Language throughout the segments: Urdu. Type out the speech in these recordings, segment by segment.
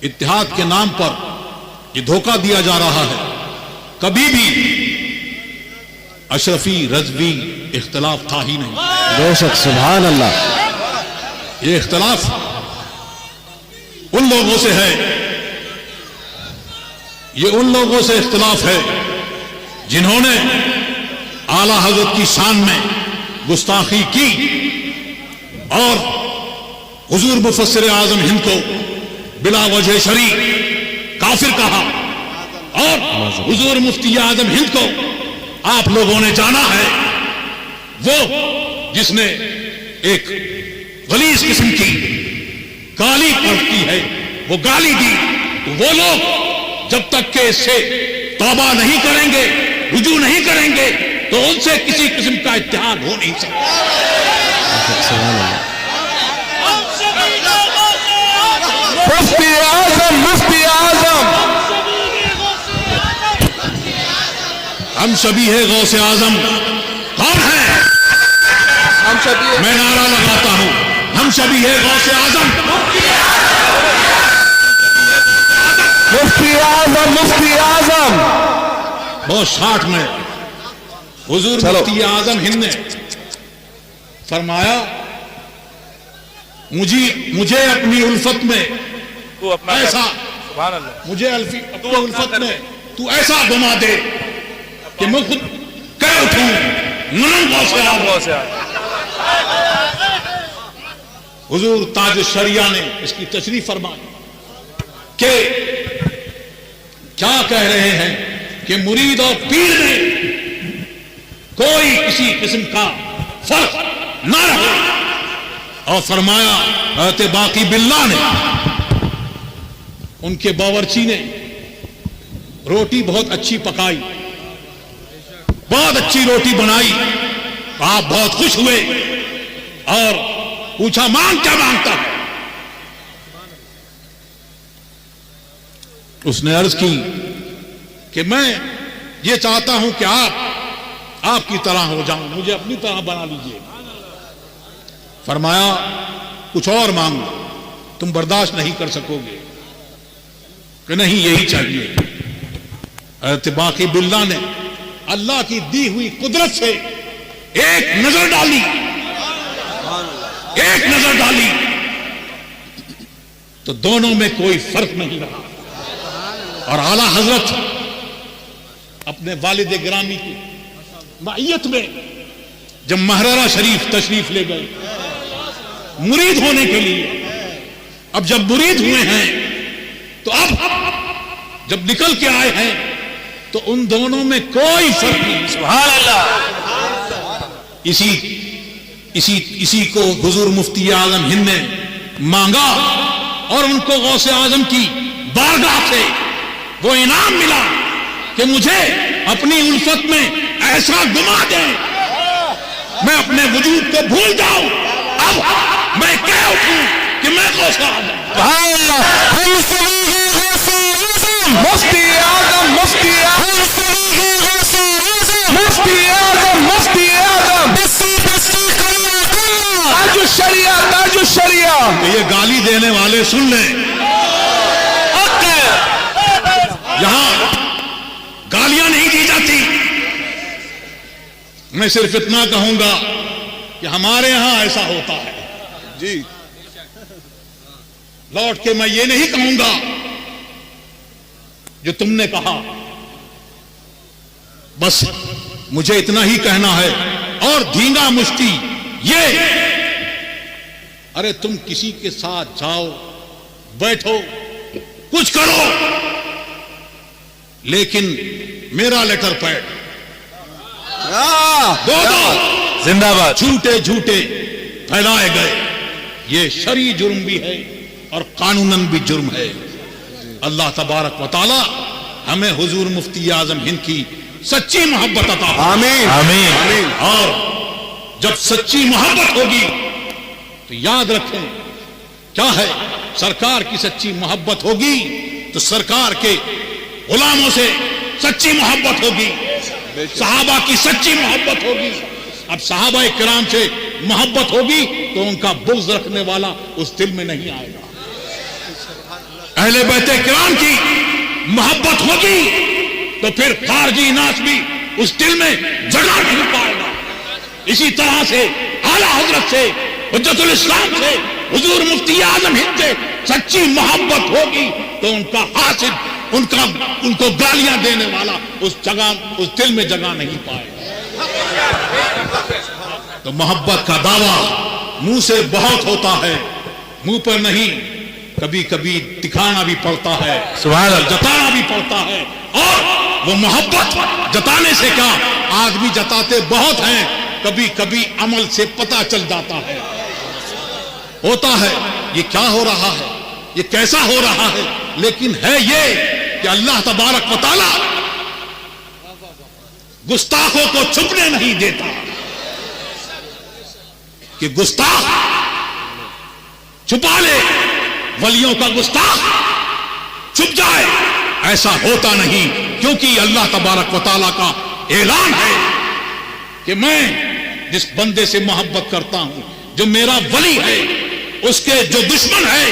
اتحاد کے نام پر یہ دھوکہ دیا جا رہا ہے. کبھی بھی اشرفی رضوی اختلاف تھا ہی نہیں. بے شک سبحان اللہ. یہ اختلاف ان لوگوں سے ہے، یہ ان لوگوں سے اختلاف ہے جنہوں نے اعلی حضرت کی شان میں گستاخی کی اور حضور مفسر اعظم ہند کو بلا وجہ شرعی کافر کہا، اور حضور مفتی اعظم ہند کو آپ لوگوں نے جانا ہے وہ جس نے ایک غلیظ قسم کی گالی پڑھتی ہے، وہ گالی دی. تو وہ لوگ جب تک کہ اس سے توبہ نہیں کریں گے، رجوع نہیں کریں گے، تو ان سے کسی قسم کا اتحاد ہو نہیں سکتا. مفتی اعظم، مفتی اعظم. ہم شبیہ غوث اعظم کون ہیں؟ ہم شبیہ میں نعرہ لگاتا ہوں، ہم شبیہ غوث اعظم. مفتی اعظم، مفتی اعظم. بہت شاٹ میں حضور مفتی اعظم ہند نے فرمایا مجھے اپنی الفت میں ایسا، مجھے اپنی الفت میں تو ایسا گما دے کہ میں خود کہہ اٹھوں منم غوث اعظم. حضور تاج الشریعہ نے اس کی تشریح فرمائی کہ کیا کہہ رہے ہیں کہ مرید اور پیر میں کوئی کسی قسم کا فرق نہ رہے، اور فرمایا حضرت باقی باللہ نے، ان کے باورچی نے روٹی بہت اچھی پکائی، بہت اچھی روٹی بنائی، آپ بہت خوش ہوئے اور پوچھا مانگ کیا مانگتا ہے؟ اس نے عرض کی کہ میں یہ چاہتا ہوں کہ آپ کی طرح ہو جاؤں، مجھے اپنی طرح بنا لیجئے. فرمایا کچھ اور مانگو، تم برداشت نہیں کر سکو گے. کہ نہیں یہی چاہیے. حضرت باقی باللہ نے اللہ کی دی ہوئی قدرت سے ایک نظر ڈالی، ایک نظر ڈالی تو دونوں میں کوئی فرق نہیں رہا. اور اعلی حضرت اپنے والد گرامی کی معیت میں جب مہررہ شریف تشریف لے گئے مرید ہونے کے لیے، اب جب مرید ہوئے ہیں تو اب جب نکل کے آئے ہیں تو ان دونوں میں کوئی فرق نہیں. سبحان اللہ. اسی کو حضور مفتی اعظم ہند نے مانگا اور ان کو غوث اعظم کی بارگاہ سے وہ انعام ملا کہ مجھے اپنی الفت میں ایسا گما دے میں اپنے وجود کو بھول جاؤں. اب میں کہہ اٹھوں کہ میں غوث اعظم. سبحان اللہ. مفتی اعظم، مفتی اعظم، مفتی اعظم، مفتی اعظم. تاج الشریعہ، تاج الشریعہ. یہ گالی دینے والے سن لیں، یہاں گالیاں نہیں دی جاتی. میں صرف اتنا کہوں گا کہ ہمارے یہاں ایسا ہوتا ہے جی. لوٹ کے میں یہ نہیں کہوں گا جو تم نے کہا، بس مجھے اتنا ہی کہنا ہے. اور دھینگا مشتی یہ، ارے تم کسی کے ساتھ جاؤ، بیٹھو، کچھ کرو، لیکن میرا لیٹر پیڈ دو زندہ باد. جھوٹے جھوٹے پھیلائے گئے، یہ شرعی جرم بھی ہے اور قانوناً بھی جرم ہے. اللہ تبارک و تعالی ہمیں حضور مفتی اعظم ہند کی سچی محبت عطا فرمائے. آمین آمین. اور جب سچی محبت ہوگی تو یاد رکھیں کیا ہے، سرکار کی سچی محبت ہوگی تو سرکار کے غلاموں سے سچی محبت ہوگی، صحابہ کی سچی محبت ہوگی. اب صحابہ کرام سے محبت ہوگی تو ان کا بغض رکھنے والا اس دل میں نہیں آئے گا. اہل بیت کرام کی محبت ہوگی تو پھر خارجی ناچ بھی اس دل میں جگہ نہیں پائے گا. اسی طرح سے اعلیٰ حضرت سے، حجت الاسلام سے، حضور مفتی اعظم ہند سے سچی محبت ہوگی تو ان کا حاسد، ان کو گالیاں دینے والا اس دل میں جگہ نہیں پائے گا. تو محبت کا دعویٰ منہ سے بہت ہوتا ہے، منہ پر نہیں، کبھی کبھی دکھانا بھی پڑتا ہے، سبحان اللہ، جتانا بھی پڑتا ہے. اور وہ محبت جتانے سے کیا، آدمی جتاتے بہت ہیں، کبھی کبھی عمل سے پتہ چل جاتا ہے، ہوتا ہے یہ کیا ہو رہا ہے، یہ کیسا ہو رہا ہے. لیکن ہے یہ کہ اللہ تبارک و تعالی گستاخوں کو چھپنے نہیں دیتا کہ گستاخ چھپا لے، ولیوں کا گستاخ چھپ جائے، ایسا ہوتا نہیں. کیونکہ اللہ تبارک و تعالیٰ کا اعلان ہے کہ میں جس بندے سے محبت کرتا ہوں، جو میرا ولی ہے، اس کے جو دشمن ہے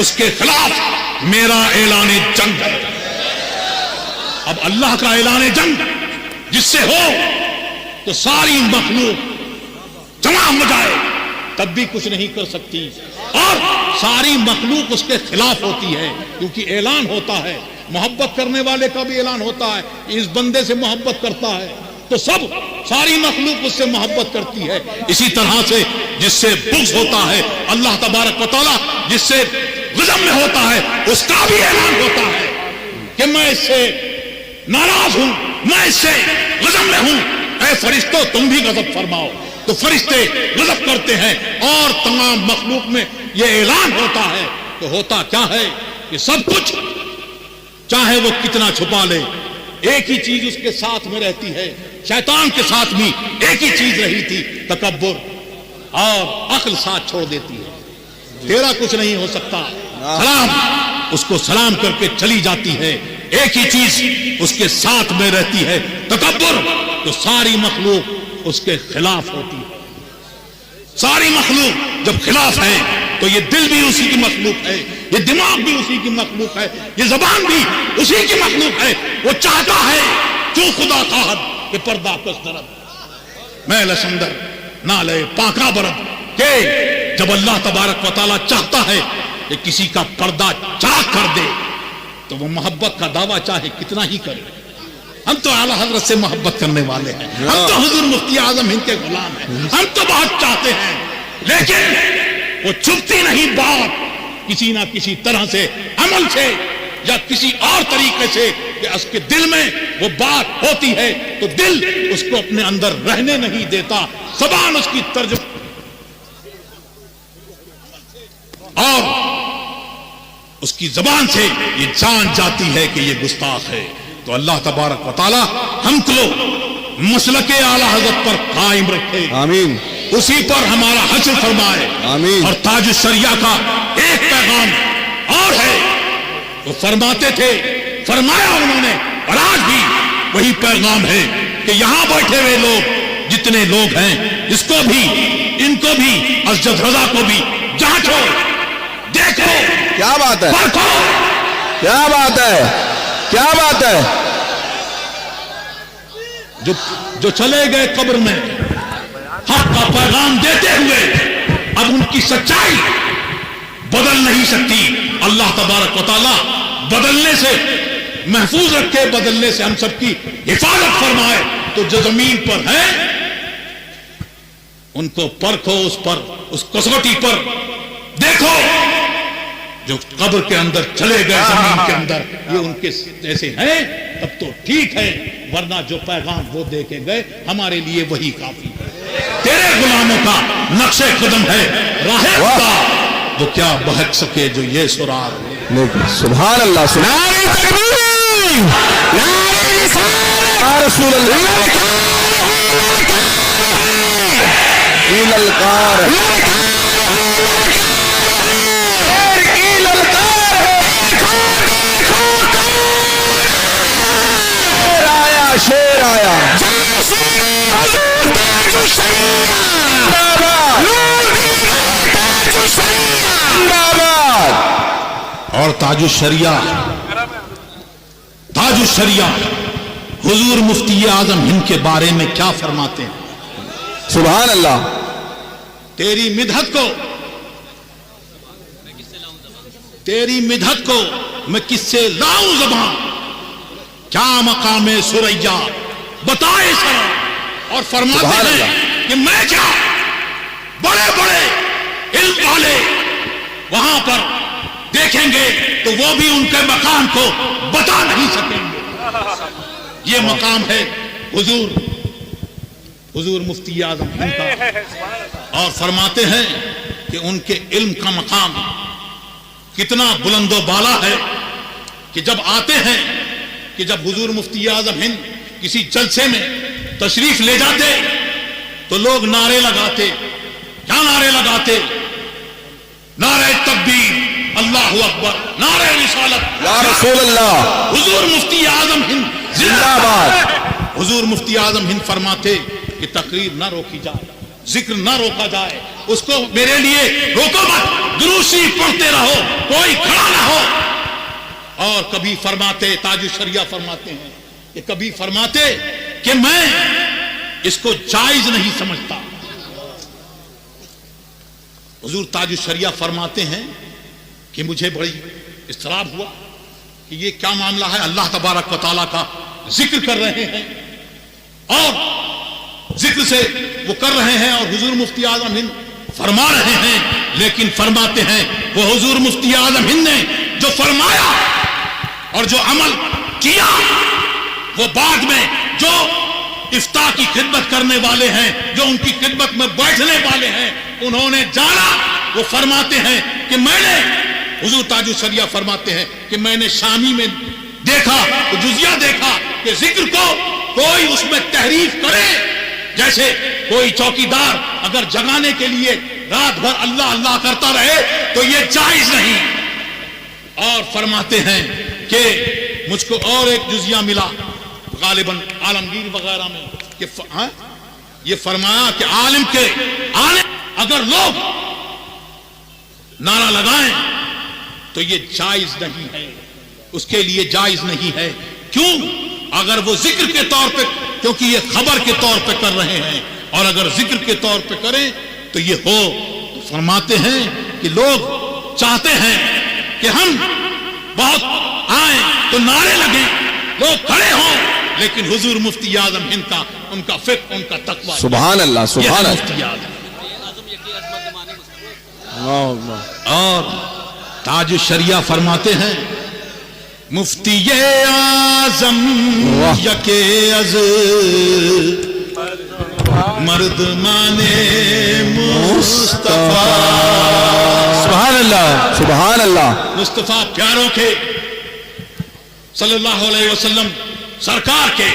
اس کے خلاف میرا اعلان جنگ ہے. اب اللہ کا اعلان جنگ جس سے ہو تو ساری مخلوق جمع ہو جائے تب بھی کچھ نہیں کر سکتی، اور ساری مخلوق اس کے خلاف ہوتی ہے. کیونکہ اعلان ہوتا ہے، محبت کرنے والے کا بھی اعلان ہوتا ہے، اس بندے سے محبت کرتا ہے تو ساری مخلوق اس سے محبت کرتی ہے. اسی طرح سے جس سے بغض ہوتا ہے، اللہ تبارک و تعالیٰ جس سے غضب میں ہوتا ہے، اس کا بھی اعلان ہوتا ہے کہ میں اس سے ناراض ہوں، میں اس سے غضب میں ہوں. اے فرشتوں تم بھی غضب فرماؤ. تو فرشتے غضب کرتے ہیں اور تمام مخلوق میں یہ اعلان ہوتا ہے. تو ہوتا کیا ہے کہ سب کچھ چاہے وہ کتنا چھپا لے، ایک ہی چیز اس کے ساتھ میں رہتی ہے. شیطان کے ساتھ بھی ایک ہی چیز رہی تھی، تکبر، اور عقل ساتھ چھوڑ دیتی ہے. تیرا کچھ نہیں ہو سکتا، سلام، اس کو سلام کر کے چلی جاتی ہے. ایک ہی چیز اس کے ساتھ میں رہتی ہے، تکبر. تو ساری مخلوق اس کے خلاف ہوتی ہے. ساری مخلوق جب خلاف ہے تو یہ دل بھی اسی کی مخلوق ہے، یہ دماغ بھی اسی کی مخلوق ہے، یہ زبان بھی اسی کی مخلوق ہے. وہ چاہتا ہے جو خدا خواہد کہ پردہ کس درد میں لسندر نہ لے پاکا برد. کہ جب اللہ تبارک و تعالیٰ چاہتا ہے کہ کسی کا پردہ چاک کر دے تو وہ محبت کا دعویٰ چاہے کتنا ہی کرے. ہم تو اعلیٰ حضرت سے محبت کرنے والے ہیں، ہم تو حضور مفتی اعظم ہند کے غلام ہیں، ہم تو بہت چاہتے ہیں، لیکن وہ چھپتی نہیں بات کسی نہ کسی طرح سے، عمل سے یا کسی اور طریقے سے، کہ اس کے دل میں وہ بات ہوتی ہے تو دل اس کو اپنے اندر رہنے نہیں دیتا. زبان اس کی ترجمہ اور اس کی زبان سے یہ جان جاتی ہے کہ یہ گستاخ ہے. تو اللہ تبارک و تعالی ہم کو مسلک اعلیٰ حضرت پر قائم رکھے، آمین، اسی پر ہمارا حشر فرمائے. آمین. اور تاج الشریعہ کا ایک پیغام اور ہے، وہ فرماتے تھے، فرمایا انہوں نے، اور آج بھی وہی پیغام ہے کہ یہاں بیٹھے ہوئے لوگ جتنے لوگ ہیں، اس کو بھی، ان کو بھی، اسجد رضا کو بھی جانچو، دیکھو، کیا بات ہے، پرکھو. کیا بات ہے، کیا بات ہے. جو چلے گئے قبر میں حق کا پیغام دیتے ہوئے، اب ان کی سچائی بدل نہیں سکتی. اللہ تبارک و تعالیٰ بدلنے سے محفوظ رکھے، بدلنے سے ہم سب کی حفاظت فرمائے. تو جو زمین پر ہیں ان کو پرکھو، اس پر، اس کسوٹی پر دیکھو. جو قبر کے اندر چلے گئے زمین کے اندر، یہ ان کے جیسے ہیں تب تو ٹھیک ہے، ورنہ جو پیغام وہ دے کے گئے ہمارے لیے وہی کافی ہے. تیرے غلاموں کا نقش قدم ہے راہ خدا، وہ کیا بہک سکے جو یہ سرار. سبحان اللہ، سبحان رسول اللہ، شیر آیا، اور تاج الشریعہ حضور مفتی اعظم ہند کے بارے میں کیا فرماتے ہیں؟ سبحان اللہ. تیری مدحت کو میں کس سے لاؤں زبان، کیا مقام سریا بتائے سر. اور فرماتے ہیں کہ میں کیا، بڑے بڑے علم والے وہاں پر دیکھیں گے تو وہ بھی ان کے مقام کو بتا نہیں سکیں گے. یہ مقام ہے حضور مفتی اعظم ہند کا. اور فرماتے ہیں کہ ان کے علم کا مقام کتنا بلند و بالا ہے کہ جب آتے ہیں، کہ جب حضور مفتی اعظم ہند کسی جلسے میں تشریف لے جاتے تو لوگ نعرے لگاتے. کیا نعرے لگاتے؟ نعرہ تکبیر، اللہ اکبر، نعرہ رسالت، یا رسول اللہ، حضور مفتی اعظم ہند زندہ باد. حضور مفتی اعظم ہند فرماتے کہ تقریر نہ روکی جائے، ذکر نہ روکا جائے، اس کو میرے لیے روکو مت، درود شریف پڑھتے رہو، کوئی کھڑا نہ ہو. اور کبھی فرماتے، تاج الشریعہ فرماتے ہیں کہ کبھی فرماتے کہ میں اس کو جائز نہیں سمجھتا. حضور تاج الشریعہ فرماتے ہیں کہ مجھے بڑی اضطراب ہوا کہ یہ کیا معاملہ ہے. اللہ تبارک و تعالیٰ کا ذکر کر رہے ہیں اور ذکر سے وہ کر رہے ہیں اور حضور مفتی اعظم ہند فرما رہے ہیں، لیکن فرماتے ہیں وہ حضور مفتی اعظم ہند نے جو فرمایا اور جو عمل کیا، وہ بعد میں جو افتاء کی خدمت کرنے والے ہیں، جو ان کی خدمت میں بیٹھنے والے ہیں، انہوں نے جانا. وہ فرماتے ہیں کہ میں نے، حضور تاج الشریعہ فرماتے ہیں کہ میں نے شامی میں دیکھا تو جزیہ دیکھا کہ ذکر کو کوئی اس میں تحریف کرے، جیسے کوئی چوکیدار اگر جگانے کے لیے رات بھر اللہ اللہ کرتا رہے تو یہ جائز نہیں. اور فرماتے ہیں کہ مجھ کو اور ایک جزیہ ملا غالباً عالمگیر وغیرہ میں کہ یہ فرمایا کہ عالم اگر لوگ نعرہ لگائیں تو یہ جائز نہیں ہے، اس کے لیے جائز نہیں ہے. کیوں؟ اگر وہ ذکر کے طور پہ، کیونکہ یہ خبر کے طور پہ کر رہے ہیں، اور اگر ذکر کے طور پہ کریں تو یہ ہو. تو فرماتے ہیں کہ لوگ چاہتے ہیں کہ ہم بہت آئیں تو نعرے لگیں، لوگ کھڑے ہوں، لیکن حضور مفتی اعظم ہند کا، ان کا فقہ، ان کا تقوی. سبحان اللہ، سبحان اللہ. مفتی اعظم اور تاج الشریعہ فرماتے ہیں مفتی اعظم یکے از مردمان مصطفیٰ. سبحان اللہ، سبحان اللہ. مصطفیٰ پیاروں کے صلی اللہ علیہ وسلم سرکار کے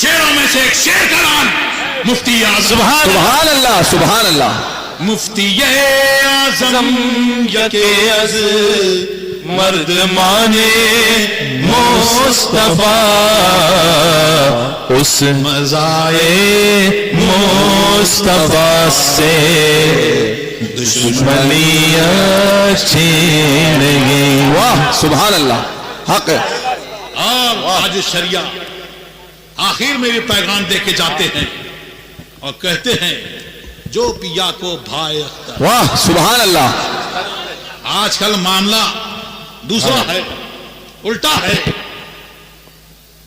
شعروں میں سے ایک شعر کا نام مفتی اعظم. سبحان اللہ، سبحان اللہ. مفتی اعظم یکے از مردمان مصطفیٰ، اس مزائے مصطفیٰ سے دشمنیاں چھین گئی. واہ، سبحان اللہ، حق ہے. اور تاج الشریعہ آخر میں یہ پیغام دے کے جاتے ہیں اور کہتے ہیں جو پیا کو بھائے اختر. واہ، سبحان اللہ. آج کل معاملہ دوسرا ہے، الٹا ہے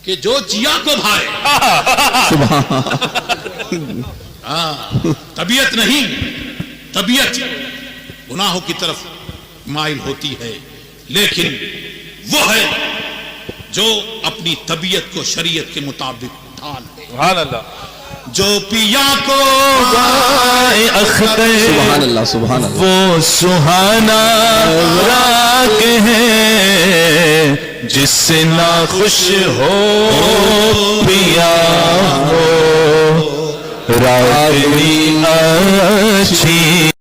کہ جو چیا کو بھائے. طبیعت نہیں، طبیعت گناہوں کی طرف مائل ہوتی ہے، لیکن وہ ہے جو اپنی طبیعت کو شریعت کے مطابق ڈھال دے. سبحان اللہ. جو پیا کو بھائے اختر، سبحان اللہ، سبحان اللہ، وہ سہانا راگ ہے جس سے نہ خوش ہو پیا ہو راگنی اچھی